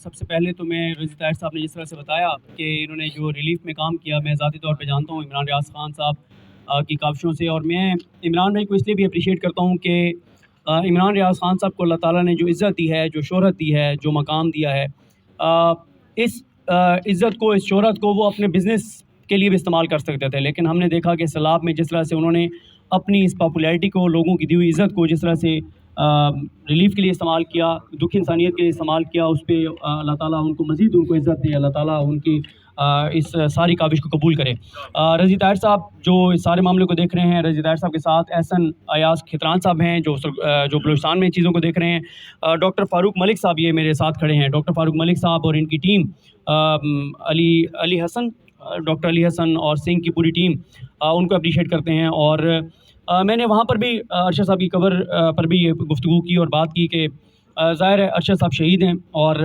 سب سے پہلے تو میں رضی طاہر صاحب نے جس طرح سے بتایا کہ انہوں نے جو ریلیف میں کام کیا، میں ذاتی طور پہ جانتا ہوں عمران ریاض خان صاحب کی کاوشوں سے، اور میں عمران بھائی کو اس لیے بھی اپریشیٹ کرتا ہوں کہ عمران ریاض خان صاحب کو اللہ تعالیٰ نے جو عزت دی ہے، جو شہرت دی ہے، جو مقام دیا ہے، اس عزت کو، اس شہرت کو وہ اپنے بزنس کے لیے بھی استعمال کر سکتے تھے، لیکن ہم نے دیکھا کہ سیلاب میں جس طرح سے انہوں نے اپنی اس پاپولیرٹی کو، لوگوں کی دی ہوئی عزت کو جس طرح سے ریلیف کے لیے استعمال کیا، دکھ انسانیت کے لیے استعمال کیا، اس پہ اللہ تعالیٰ ان کو مزید ان کو عزت دے، اللہ تعالیٰ ان کی اس ساری کاوش کو قبول کرے۔ رضی طاہر صاحب جو اس سارے معاملے کو دیکھ رہے ہیں، رضی طاہر صاحب کے ساتھ احسن ایاز کھتران صاحب ہیں جو بلوچستان میں چیزوں کو دیکھ رہے ہیں، ڈاکٹر فاروق ملک صاحب یہ میرے ساتھ کھڑے ہیں، ڈاکٹر فاروق ملک صاحب اور ان کی ٹیم، علی حسن، ڈاکٹر علی حسن اور سنگھ کی پوری ٹیم ان کو اپریشیٹ کرتے ہیں۔ اور میں نے وہاں پر بھی ارشد صاحب کی قبر پر بھی یہ گفتگو کی اور بات کی کہ ظاہر ہے ارشد صاحب شہید ہیں، اور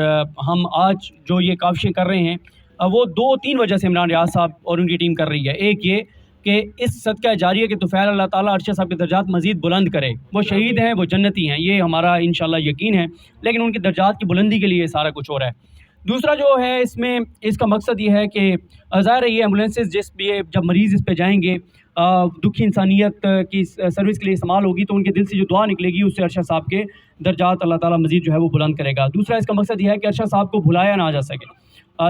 ہم آج جو یہ کاوشیں کر رہے ہیں وہ 2-3 وجہ سے عمران ریاض صاحب اور ان کی ٹیم کر رہی ہے۔ ایک یہ کہ اس صدقہ جاریہ کے طفیل اللہ تعالیٰ ارشد صاحب کے درجات مزید بلند کرے، وہ شہید ہیں، وہ جنتی ہیں، یہ ہمارا انشاءاللہ یقین ہے، لیکن ان کے درجات کی بلندی کے لیے سارا کچھ ہو رہا ہے۔ دوسرا جو ہے اس کا مقصد یہ ہے کہ ظاہر ہے یہ ایمبولینسز جب مریض اس پہ جائیں گے، دکھی انسانیت کی سروس کے لیے استعمال ہوگی، تو ان کے دل سے جو دعا نکلے گی اس سے ارشد صاحب کے درجات اللہ تعالیٰ مزید جو ہے وہ بلند کرے گا۔ دوسرا اس کا مقصد یہ ہے کہ ارشد صاحب کو بھلایا نہ جا سکے،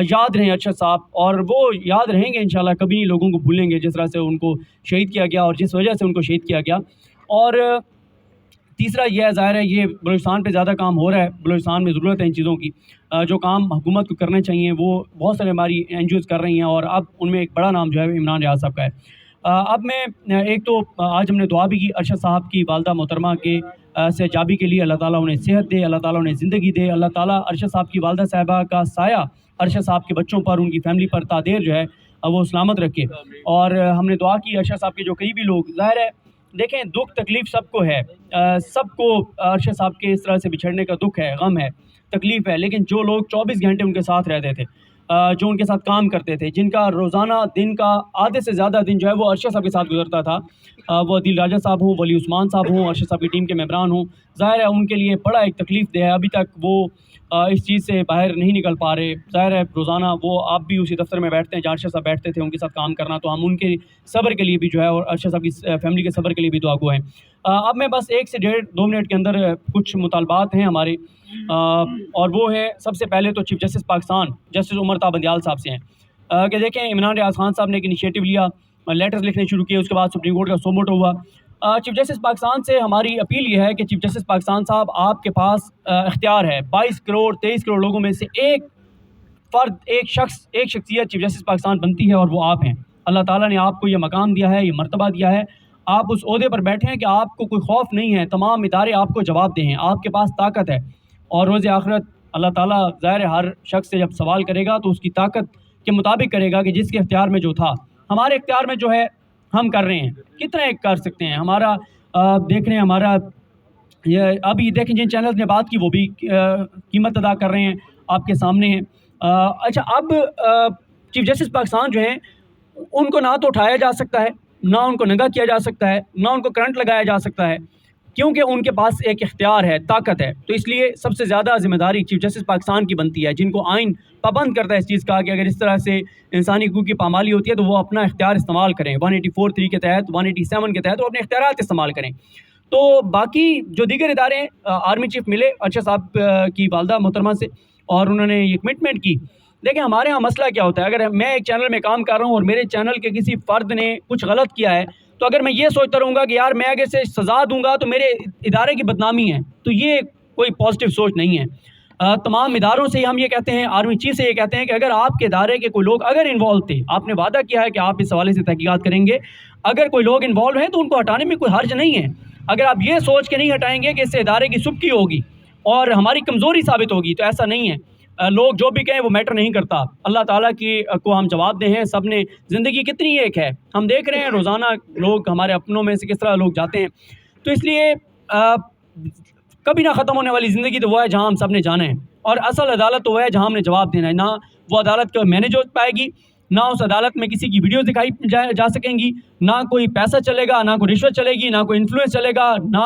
یاد رہیں ارشد صاحب، اور وہ یاد رہیں گے انشاءاللہ، کبھی نہیں لوگوں کو بھولیں گے جس طرح سے ان کو شہید کیا گیا اور جس وجہ سے ان کو شہید کیا گیا۔ اور تیسرا یہ ہے، ظاہر ہے یہ بلوچستان پہ زیادہ کام ہو رہا ہے، بلوچستان میں ضرورت ہے ان چیزوں کی، جو کام حکومت کو کرنے چاہیے وہ بہت سارے ہماری NGOs کر رہی ہیں، اور اب ان میں ایک بڑا نام جو ہے عمران ریاض صاحب کا ہے۔ اب میں ایک تو آج ہم نے دعا بھی کی ارشد صاحب کی والدہ محترمہ کے صحتیابی کے لیے، اللہ تعالیٰ انہیں صحت دے، اللہ تعالیٰ انہیں زندگی دے، اللہ تعالیٰ ارشد صاحب کی والدہ صاحبہ کا سایہ ارشد صاحب کے بچوں پر، ان کی فیملی پر تادیر جو ہے وہ سلامت رکھے۔ اور ہم نے دعا کی ارشد صاحب کے جو قریبی لوگ، ظاہر ہے دیکھیں دکھ تکلیف سب کو ہے، سب کو ارشد صاحب کے اس طرح سے بچھڑنے کا دکھ ہے، غم ہے، تکلیف ہے، لیکن جو لوگ 24 گھنٹے ان کے ساتھ رہتے تھے، جو ان کے ساتھ کام کرتے تھے، جن کا روزانہ دن کا آدھے سے زیادہ دن جو ہے وہ ارشد صاحب کے ساتھ گزرتا تھا، وہ عدیل راجہ صاحب ہوں، ولی عثمان صاحب ہوں، ارشد صاحب کی ٹیم کے ممبران ہوں، ظاہر ہے ان کے لیے بڑا ایک تکلیف دہ ہے، ابھی تک وہ اس چیز سے باہر نہیں نکل پا رہے۔ ظاہر ہے روزانہ وہ آپ بھی اسی دفتر میں بیٹھتے ہیں جہاں ارشد صاحب بیٹھتے تھے، ان کے ساتھ کام کرنا، تو ہم ان کے صبر کے لیے بھی جو ہے اور ارشد صاحب کی فیملی کے صبر کے لیے بھی دعا گو ہیں۔ اب میں بس 1 سے 1.5-2 منٹ کے اندر کچھ مطالبات ہیں ہمارے، اور وہ ہے سب سے پہلے تو چیف جسٹس پاکستان جسٹس عمر تا بندیال صاحب سے ہیں کہ دیکھیں عمران ریاض خان صاحب نے ایک انیشیٹو لیا، لیٹرز لکھنے شروع کیے، اس کے بعد سپریم کورٹ کا سو موٹو ہوا۔ چیف جسٹس پاکستان سے ہماری اپیل یہ ہے کہ چیف جسٹس پاکستان صاحب آپ کے پاس اختیار ہے، 22 کروڑ 23 کروڑ لوگوں میں سے ایک فرد، ایک شخصیت چیف جسٹس پاکستان بنتی ہے، اور وہ آپ ہیں۔ اللہ تعالیٰ نے آپ کو یہ مقام دیا ہے، یہ مرتبہ دیا ہے، آپ اس عہدے پر بیٹھے ہیں کہ آپ کو کوئی خوف نہیں ہے، تمام ادارے آپ کو جواب دیں ہیں، آپ کے پاس طاقت ہے، اور روز آخرت اللہ تعالیٰ ظاہر ہر شخص سے جب سوال کرے گا تو اس کی طاقت کے مطابق کرے گا کہ جس کے اختیار میں جو تھا، ہمارے اختیار میں جو ہے ہم کر رہے ہیں، کتنا ایک کر سکتے ہیں، ہمارا دیکھ رہے ہیں، ہمارا یہ ابھی دیکھیں جن چینلز نے بات کی وہ بھی قیمت ادا کر رہے ہیں، آپ کے سامنے ہیں۔ اچھا، اب چیف جسٹس پاکستان جو ہیں ان کو نہ تو اٹھایا جا سکتا ہے، نہ ان کو ننگا کیا جا سکتا ہے، نہ ان کو کرنٹ لگایا جا سکتا ہے، کیونکہ ان کے پاس ایک اختیار ہے، طاقت ہے، تو اس لیے سب سے زیادہ ذمہ داری چیف جسٹس پاکستان کی بنتی ہے، جن کو آئین پابند کرتا ہے اس چیز کا کہ اگر اس طرح سے انسانی حقوق کی پامالی ہوتی ہے تو وہ اپنا اختیار استعمال کریں، 184(3) کے تحت، 187 کے تحت وہ اپنے اختیارات استعمال کریں۔ تو باقی جو دیگر ادارے ہیں، آرمی چیف ملے ارشد صاحب کی والدہ محترمہ سے اور انہوں نے یہ کمٹمنٹ کی۔ دیکھیں ہمارے ہاں مسئلہ کیا ہوتا ہے، اگر میں ایک چینل میں کام کر رہا ہوں اور میرے چینل کے کسی فرد نے کچھ غلط کیا ہے، تو اگر میں یہ سوچتا رہوں گا کہ یار میں اگر سے سزا دوں گا تو میرے ادارے کی بدنامی ہے، تو یہ کوئی پازیٹیو سوچ نہیں ہے۔ تمام اداروں سے ہم یہ کہتے ہیں، آرمی چیف سے یہ کہتے ہیں کہ اگر آپ کے ادارے کے کوئی لوگ اگر انوالو تھے، آپ نے وعدہ کیا ہے کہ آپ اس حوالے سے تحقیقات کریں گے، اگر کوئی لوگ انوالو ہیں تو ان کو ہٹانے میں کوئی حرج نہیں ہے۔ اگر آپ یہ سوچ کے نہیں ہٹائیں گے کہ اس سے ادارے کی سبکی ہوگی اور ہماری کمزوری ثابت ہوگی، تو ایسا نہیں ہے۔ لوگ جو بھی کہیں وہ میٹر نہیں کرتا، اللہ تعالیٰ کی کو ہم جواب دیں ہیں، سب نے زندگی کتنی ایک ہے، ہم دیکھ رہے ہیں روزانہ لوگ ہمارے اپنوں میں سے کس طرح لوگ جاتے ہیں، تو اس لیے کبھی نہ ختم ہونے والی زندگی تو وہ ہے جہاں ہم سب نے جانا ہے، اور اصل عدالت تو وہ ہے جہاں ہم نے جواب دینا ہے۔ نہ وہ عدالت کو مینیج ہو پائے گی، نہ اس عدالت میں کسی کی ویڈیوز دکھائی جا سکیں گی، نہ کوئی پیسہ چلے گا، نہ کوئی رشوت چلے گی، نہ کوئی انفلوئنس چلے گا، نہ